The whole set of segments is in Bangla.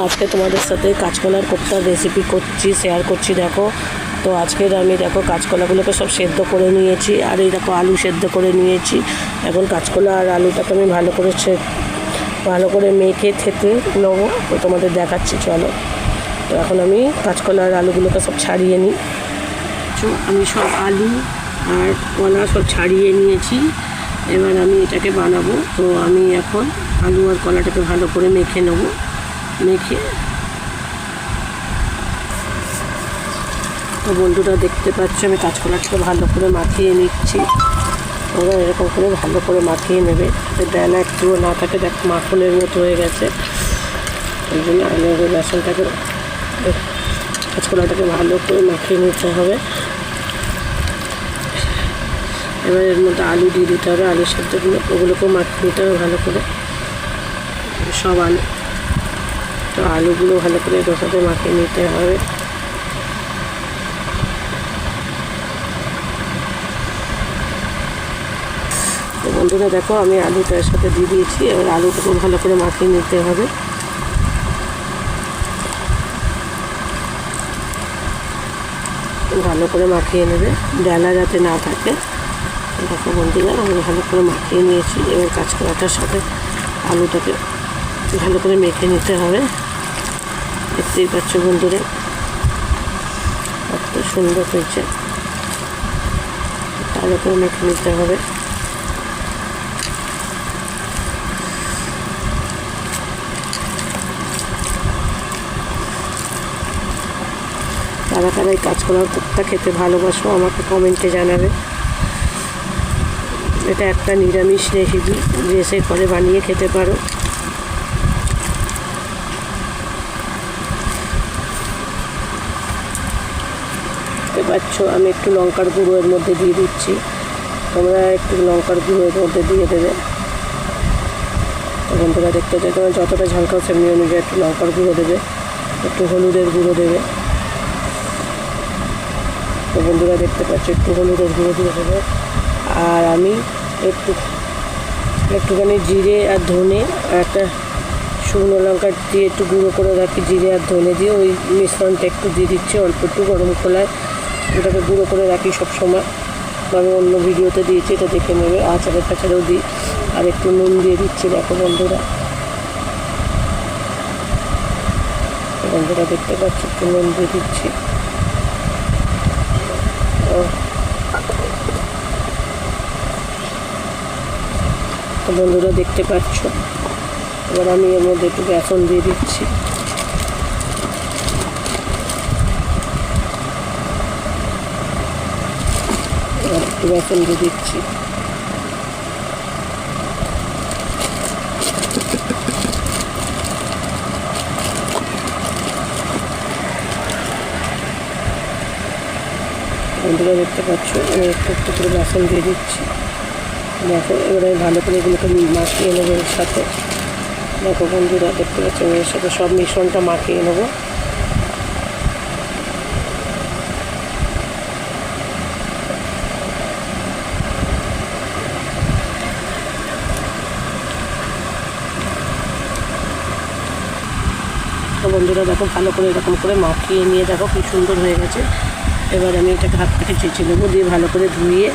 আজকে তোমাদের সাথে কাঁচকলার কোপ্তার রেসিপি করছি, শেয়ার করছি। দেখো, তো আজকের আমি দেখো কাঁচকলাগুলোকে সব সেদ্ধ করে নিয়েছি, আর এই দেখো আলু সেদ্ধ করে নিয়েছি। এখন কাঁচকলা আর আলুটাকে আমি ভালো করে মেখে থেতে নেবো, তো তোমাদের দেখাচ্ছি। চলো, তো এখন আমি কাঁচকলা আর আলুগুলোকে সব ছাড়িয়ে নিই। আমি সব আলু আর কলা সব ছাড়িয়ে নিয়েছি। এবার আমি এটাকে বানাবো। তো আমি এখন আলু আর কলাটাকে ভালো করে মেখে নেব। তো বন্ধুরা দেখতে পাচ্ছ আমি কাঁচকলাটাকে ভালো করে মাখিয়ে নিচ্ছি। ওরা এরকম করে ভালো করে মাখিয়ে নেবে, যাতে বেলা একটুও না থাকে। দেখ মাখনের মতো হয়ে গেছে, ওই জন্য আলু বেসনটাকে কাঁচকলাটাকে ভালো করে মাখিয়ে নিতে হবে। এবার এর মধ্যে আলু দিয়ে দিতে হবে, আলুর সেদ্ধগুলো ওগুলোকেও মাখিয়ে নিতে হবে ভালো করে, সব আলু। তো আলুগুলো ভালো করে এর সাথে মাখিয়ে নিতে হবে। তো বন্ধুরা দেখো, আমি আলুটা এর সাথে দিয়ে দিয়েছি। এবার আলুটাকে ভালো করে মাখিয়ে নিতে হবে। ভালো করে মাখিয়ে নেবে, ডালা যাতে না থাকে। দেখো বন্ধুরা, আমি ভালো করে মাখিয়ে নিয়েছি। এবার কাঁচকলাটার সাথে আলুটাকে ভালো করে মেখে নিতে হবে। দেখতেই পাচ্ছ বন্ধুরা কত সুন্দর হয়েছে, ভালো করে মেখে নিতে হবে। কারা কারা এই কাঁচকলার কোপ্তা খেতে ভালোবাসো আমাকে কমেন্টে জানাবে। এটা একটা নিরামিষ রেসিপি, যে করে বানিয়ে খেতে পারো। দেখতে পাচ্ছ আমি একটু লঙ্কার গুঁড়ো এর মধ্যে দিয়ে দিচ্ছি, তোমরা একটু লঙ্কার গুঁড়ো এর মধ্যে দিয়ে দেবে। তো বন্ধুরা দেখতে চাই তোমরা যতটা ঝাল খাও সেমনি অনুযায়ী একটু লঙ্কার গুঁড়ো দেবে, একটু হলুদের গুঁড়ো দেবে। তো বন্ধুরা দেখতে পাচ্ছ একটু হলুদের গুঁড়ো দিয়ে দেবে। আর আমি একটুখানি জিরে আর ধনে আর একটা শুকনো লঙ্কা দিয়ে একটু গুঁড়ো করে রাখি, জিরে আর ধনে দিয়ে ওই মিশ্রণটা একটু দিয়ে দিচ্ছি অল্প একটু গরম খোলায়। ওটাকে গুঁড়ো করে রাখি সবসময়, আমি অন্য ভিডিওতে দিয়েছি, এটা দেখে নেবে। আচারের টাচারেও দিই। আর একটু নুন দিয়ে দিচ্ছি। দেখো বন্ধুরা দেখতে পাচ্ছি একটু নুন দিয়ে দিচ্ছি। তো বন্ধুরা দেখতে পাচ্ছ, এবার আমি এর মধ্যে একটু বেসন দিয়ে দিচ্ছি। একটু বেসন দিয়ে দিচ্ছি। বন্ধুরা দেখতে পাচ্ছ আমি একটু একটু করে বেসন দিয়ে দিচ্ছি। দেখো এবারে ভালো করে এগুলোকে মাখিয়ে নেবো এর সাথে। দেখো বন্ধুরা দেখতে পাচ্ছ আমি এর সাথে সব মিশ্রণটা মাখিয়ে নেবো। তো বন্ধুরা দেখো ভালো করে এরকম করে মাখিয়ে নিয়ে দেখো কি সুন্দর হয়ে গেছে। এবার আমি এটাকে হাত থেকে চেঁচে নেবো, দিয়ে ভালো করে ধুয়ে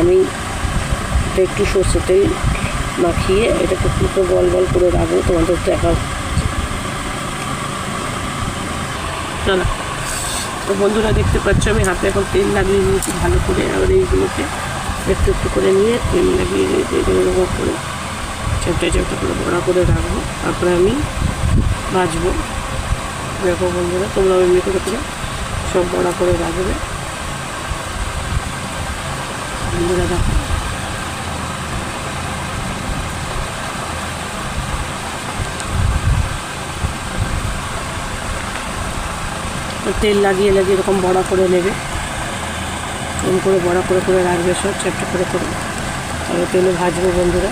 আমি একটু সর্ষে তেল মাখিয়ে এটাকে একটু বল বল করে রাখবো, তোমাদের দেখা। চলো, তো বন্ধুরা দেখতে পাচ্ছ আমি হাতে এখন তেল লাগিয়ে নিয়েছি ভালো করে। আবার এইগুলোকে একটু একটু করে নিয়ে তেল লাগিয়ে নিয়েছি, এগুলো করে চ্যাপটা করে বড়া করে রাখবো, তারপরে আমি ভাজবো। দেখো বন্ধুরা তোমরা এমনি করে সব বড়া করে রাখবে। বন্ধুরা দেখো তেল লাগিয়ে এরকম বড়া করে নেবে, এরকম করে বড়া করে রাখবে সব চ্যাপটা করে তাহলে তেলে ভাজবো বন্ধুরা।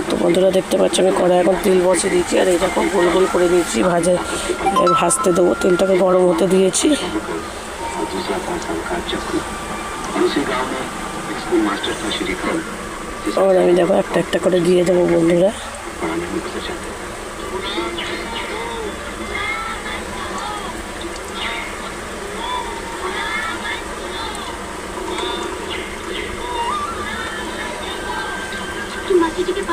তো বন্ধুরা দেখতে পাচ্ছ আমি কড়াই এখন তেল বসিয়ে দিয়েছি, আর এইরকম গোল গোল করে দিয়েছি ভাজতে দেবো। তেলটাকে গরম হতে দিয়েছি। और আমি দেখো একটা একটা করে দিয়ে দেবো বন্ধুরা। पढ़ाने में घुसना चाहते हैं।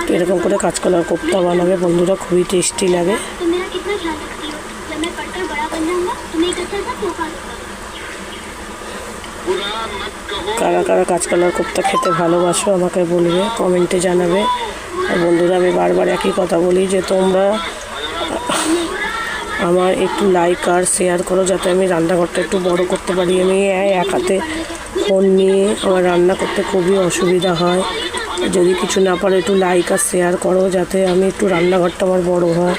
তো এরকম করে কাঁচকলার কোপ্তা বানাবে বন্ধুরা, খুবই টেস্টি লাগে। কারা কারা কাঁচকলার কোপ্তা খেতে ভালোবাসো আমাকে বলবে, কমেন্টে জানাবে। আর বন্ধুরা আমি বারবার একই কথা বলি যে তোমরা আমার একটু লাইক আর শেয়ার করো, যাতে আমি রান্নাঘরটা একটু বড় করতে পারি। আমি এক হাতে ফোন নিয়ে আমার রান্না করতে খুবই অসুবিধা হয়। যদি কিছু না পারো একটু লাইক আর শেয়ার করো, যাতে আমি একটু রান্নাঘরটা আমার বড় হয়,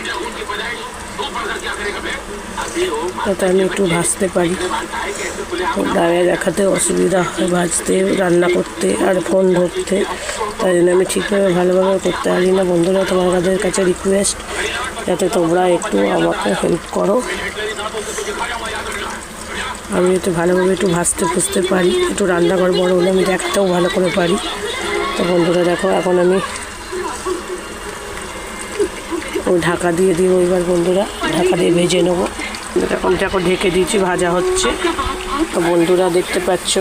যাতে আমি একটু ভাজতে পারি। দাঁড়িয়ে দেখাতে অসুবিধা হয়, ভাজতে, রান্না করতে আর ফোন ধরতে, তাই জন্য আমি ঠিকভাবে ভালোভাবে করতে পারি না। বন্ধুরা তোমাদের কাছে রিকোয়েস্ট, যাতে তোমরা একটু আমাকে হেল্প করো, আমি একটু ভালোভাবে একটু ভাজতে ফুজতে পারি, একটু রান্নাঘর বড় হলে আমি দেখাতেও ভালো করে পারি। তো বন্ধুরা দেখো এখন আমি ঢাকা দিয়ে দিব। এবার বন্ধুরা ঢাকা দিয়ে ভেজে নেবো। এখন দেখো ঢেকে দিয়েছি, ভাজা হচ্ছে। তো বন্ধুরা দেখতে পাচ্ছ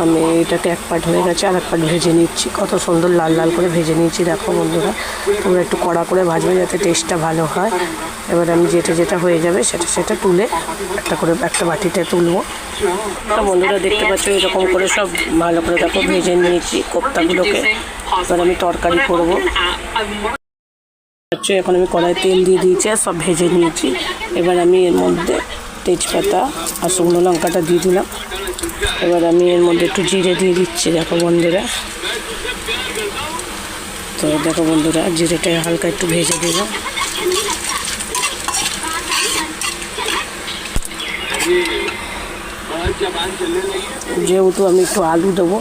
আমি এটাকে এক পাট হয়ে গেছে, আর এক পাট ভেজে নিচ্ছি। কত সুন্দর লাল লাল করে ভেজে নিয়েছি। দেখো বন্ধুরা তোমরা একটু কড়া করে ভাজবে, যাতে টেস্টটা ভালো হয়। এবার আমি যেটা হয়ে যাবে সেটা তুলে একটা বাটিতে তুলবো। তো বন্ধুরা দেখতে পাচ্ছ এরকম করে সব ভালো করে দেখো ভেজে নিয়েছি কোপ্তাগুলোকে। এবার আমি তরকারি করবো। এখন আমি কড়াই তেল দিয়ে দিয়েছি আর সব ভেজে নিয়েছি। এবার আমি এর মধ্যে তেজপাতা আর শুকনো লঙ্কাটা দিয়ে দিলাম। এবার আমি এর মধ্যে একটু জিরে দিয়ে দিচ্ছি। দেখো বন্ধুরা, তো দেখো বন্ধুরা জিরেটা হালকা একটু ভেজে দিলাম। যেহেতু আমি একটু আলু দেবো,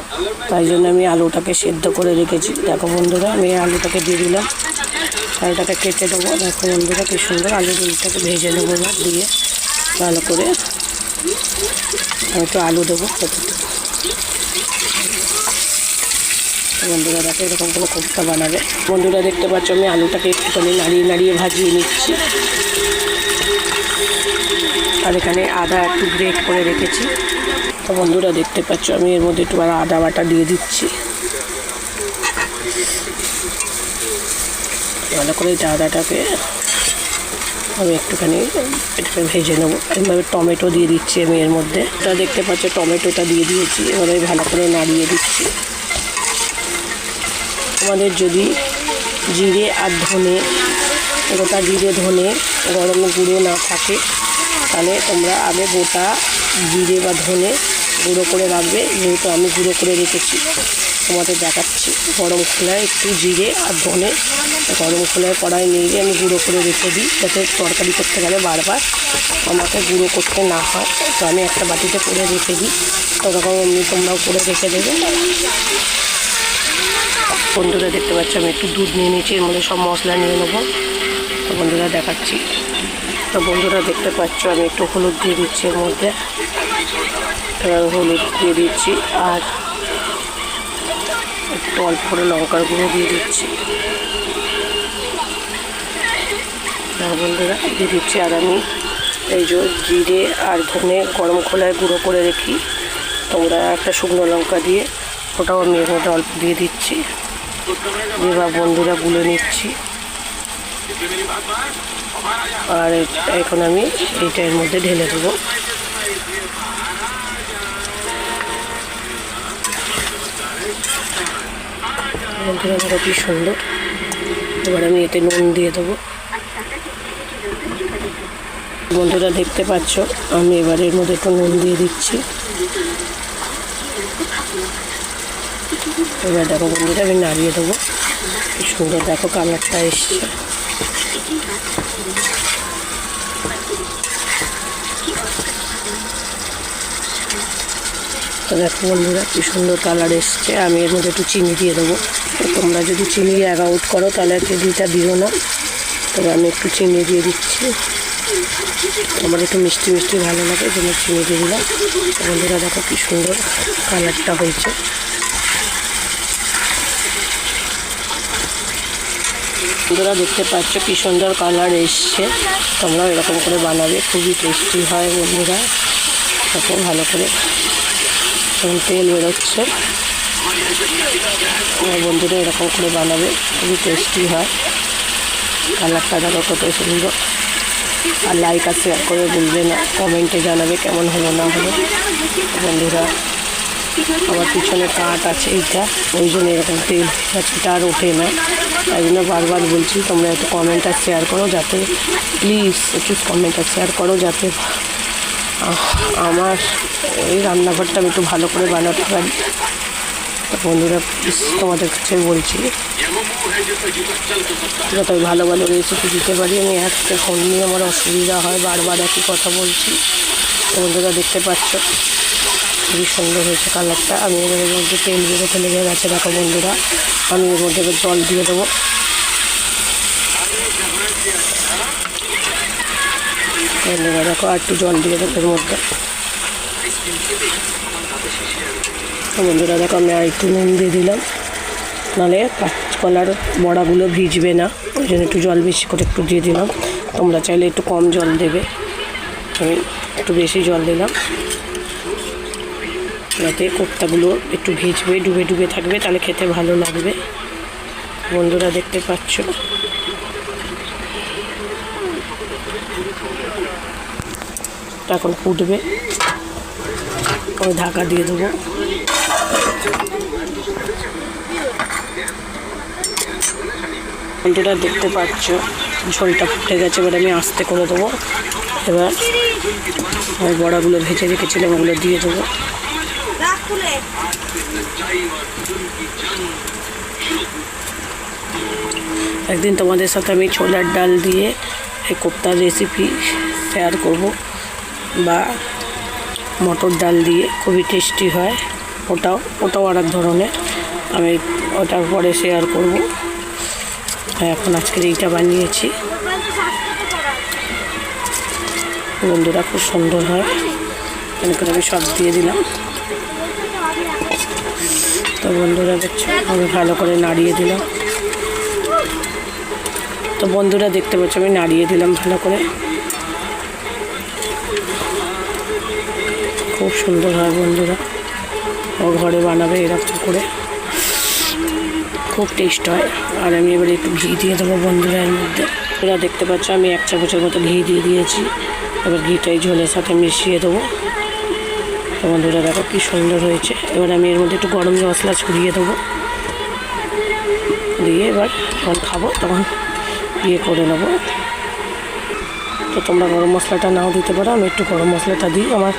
তাই জন্য আমি আলুটাকে সেদ্ধ করে রেখেছি। দেখো বন্ধুরা আমি আলুটাকে দিয়ে দিলাম, আলুটাকে কেটে দেবো। দেখো বন্ধুরা কি সুন্দর আলুটাকে ভেজে নেবো। এবার দিয়ে ভালো করে একটু আলু দেবো। বন্ধুরা দেখো এরকম করে কোপ্তা বানাবে। বন্ধুরা দেখতে পাচ্ছ আমি আলুটাকে একটুখানি নাড়িয়ে ভাজিয়ে নিচ্ছি। আর এখানে আদা একটু গ্রেট করে রেখেছি। তো বন্ধুরা দেখতে পাচ্ছ আমি এর মধ্যে একটু আদা বাটা দিয়ে দিচ্ছি। ভালো করে এই আদাটাকে আমি একটুখানি এটাকে ভেজে নেবো। এইভাবে টমেটো দিয়ে দিচ্ছি আমি এর মধ্যে। এটা দেখতে পাচ্ছ টমেটোটা দিয়ে দিয়েছি। এবারে ভালো করে নাড়িয়ে দিচ্ছি। তোমাদের যদি জিরে আর ধনে, গোটা জিরে ধনে গরম গুঁড়ো না থাকে, তাহলে তোমরা আগে গোটা জিরে বা ধনে গুঁড়ো করে রাখবে। যেহেতু আমি গুঁড়ো করে রেখেছি, তোমাদের দেখাচ্ছি। গরম খোলায় একটু জিরে আর ধনে গরম খোলায় কড়াই নিয়ে আমি গুঁড়ো করে রেখে দিই, যাতে তরকারি করতে গেলে বারবার আমাকে গুঁড়ো করতে না হয়। তো আমি একটা বাটিতে করে রেখে দিই, তখন এমনি তোমরাও করে রেখে দেবে। বন্ধুরা দেখতে পাচ্ছ আমি একটু দুধ নিয়ে নিয়েছি, এর মধ্যে সব মশলা নিয়ে নেবো। তো বন্ধুরা দেখাচ্ছি। তো বন্ধুরা দেখতে পাচ্ছ আমি একটু হলুদ দিয়ে দিচ্ছি এর মধ্যে। হলুদ দিয়ে দিচ্ছি আর একটু অল্প করে লঙ্কার গুঁড়ো দিয়ে দিচ্ছি। বন্ধুরা দিয়ে দিচ্ছি। আর আমি এই যে জিরে আর ধনে গরম খোলায় গুঁড়ো করে রেখি, তোমরা একটা শুকনো লঙ্কা দিয়ে ওটাও আমি এর মধ্যে অল্প দিয়ে দিচ্ছি। এবার বন্ধুরা গুলে নিচ্ছি। আর এখন আমি এইটা এর মধ্যে ঢেলে দেবো। বন্ধুরা দেখো কি সুন্দর। এবার আমি এতে নুন দিয়ে দেবো। বন্ধুরা দেখতে পাচ্ছ আমি এবার এর মধ্যে একটু নুন দিয়ে দিচ্ছি। এবার দেখো বন্ধুরা আমি নাড়িয়ে দেবো। কি সুন্দর দেখো কালারটা এসছে। তো দেখো বন্ধুরা কি সুন্দর কালার এসছে। আমি এর মধ্যে একটু চিনি দিয়ে দেবো। তোমরা যদি চিনি অ্যাড করো তাহলে চিনিটা দিও না, তবে আমি একটু চিনি দিয়ে দিচ্ছি। আমার একটু মিষ্টি মিষ্টি ভালো লাগে, জন্য চিনি দিয়ে দিলাম। বন্ধুরা দেখো কি সুন্দর কালারটা হয়েছে। বন্ধুরা দেখতে পাচ্ছ কি সুন্দর কালার এসছে, তোমরা এরকম করে বানাবে, খুবই টেস্টি হয় বন্ধুরা। দেখো ভালো করে তেল বেরোচ্ছে, বন্ধুরা এরকম করে বানাবে, খুবই টেস্টি হয়। কালারটা দেখো কত সুন্দর। আর লাইক আর শেয়ার করে ভুলবে না, কমেন্টে জানাবে কেমন হলো না হলো। বন্ধুরা আমার পিছনে কাঠ আছে এইটা, ওই জন্য এরকম তেল সেটা আর ওঠে না, তাই জন্য বারবার বলছি তোমরা একটু কমেন্ট আর শেয়ার করো, যাতে প্লিজ একটু কমেন্ট আর শেয়ার করো, যাতে আমার এই রান্নাঘরটা আমি একটু ভালো করে বানাতে পারি। তো বন্ধুরা প্লিজ তোমাদের কাছে বলছি, যত ভালো ভালো রেসিপি দিতে পারি। আমি একটা ফোন নিয়ে আমার অসুবিধা হয়, বারবার একই কথা বলছি। তো বন্ধুরা দেখতে পাচ্ছ খুবই সুন্দর হয়েছে কালারটা। আমি এর মধ্যে তেল বেরোতে লেগে গেছে দেখো বন্ধুরা, আমি এর মধ্যে জল দিয়ে দেবো। বন্ধুরা দেখো আর একটু জল দিয়ে দেবো এর মধ্যে। তো বন্ধুরা দেখো আমি আর একটু নুন দিয়ে দিলাম, নাহলে কাঁচকলার বড়াগুলো ভিজবে না, ওই জন্য একটু জল বেশি করে একটু দিয়ে দিলাম। তোমরা চাইলে একটু কম জল দেবে, আমি একটু বেশি জল দিলাম, যাতে কোপ্তাগুলো একটু ভিজবে, ডুবে ডুবে থাকবে, তাহলে খেতে ভালো লাগবে। বন্ধুরা দেখতে পাচ্ছ এখন ফুটবে, ওই ঢাকা দিয়ে দেবো। বন্ধুরা দেখতে পাচ্ছ ঝোলটা ফুটে গেছে, এবার আমি আস্তে করে দেবো। এবার আমি বড়াগুলো ভেজে রেখেছিলাম ওগুলো দিয়ে দেবো। একদিন তোমাদের সাথে আমি ছোলার ডাল দিয়ে এই কোপ্তার রেসিপি শেয়ার করব, বা মটর ডাল দিয়ে, খুবই টেস্টি হয় ওটাও আর এক ধরনের, আমি ওটার পরে শেয়ার করব। এখন আজকের এইটা বানিয়েছি বন্ধুরা, খুব সুন্দর হয়, এখানে আমি সব দিয়ে দিলাম। তো বন্ধুরা দেখছো আমি ভালো করে নাড়িয়ে দিলাম। তো বন্ধুরা দেখতে পাচ্ছ আমি নাড়িয়ে দিলাম ভালো করে, খুব সুন্দর হয় বন্ধুরা, ও ঘরে বানাবে এরকম করে, খুব টেস্ট হয়। আর আমি এবারে একটু ঘি দিয়ে দেবো বন্ধুরা এর মধ্যে। এরা দেখতে পাচ্ছ আমি 1 চামচের মতো ঘি দিয়ে দিয়েছি, এবার ঘিটাই ঝোলের সাথে মিশিয়ে দেবো। তো বন্ধুরা দেখো কি সুন্দর হয়েছে। এবার আমি এর মধ্যে একটু গরম মশলা ছড়িয়ে দেবো, দিয়ে এবার যখন খাবো তখন করে নেবো। তো তোমরা গরম মশলাটা নাও দিতে পারো, আমি একটু গরম মশলাটা দিই, আমার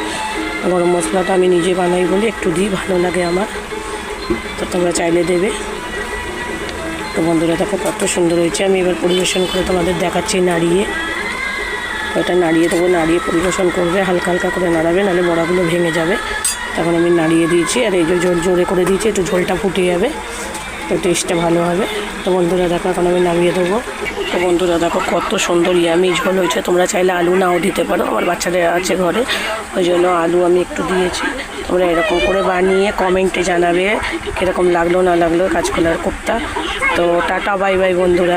গরম মশলাটা আমি নিজে বানাই বলে একটু দিই, ভালো লাগে আমার, তো তোমরা চাইলে দেবে। তো বন্ধুরা দেখো কত সুন্দর হয়েছে। আমি এবার পরিবেশন করে তোমাদের দেখাচ্ছি নাড়িয়ে, ওটা নাড়িয়ে দেবো, নাড়িয়ে পরিবেশন করবে, হালকা হালকা করে নাড়াবে, নাহলে বড়াগুলো ভেঙে যাবে। তখন আমি নাড়িয়ে দিয়েছি, আর এই যে জোরে করে দিয়েছি, একটু ঝোলটা ফুটে যাবে, তো টেস্টটা ভালো হবে। তো বন্ধুরা দেখো এখন আমি নামিয়ে দেবো। তো বন্ধুরা দেখো কত সুন্দর ইয়ামি ঝোল হয়েছে। তোমরা চাইলে আলু নাও দিতে পারো, আমার বাচ্চাদের আছে ঘরে, ওই জন্য আলু আমি একটু দিয়েছি। তোমরা এরকম করে বানিয়ে কমেন্টে জানাবে কীরকম লাগলো না লাগলো কাঁচকলার কোপ্তা। তো টাটা বাই বাই বন্ধুরা।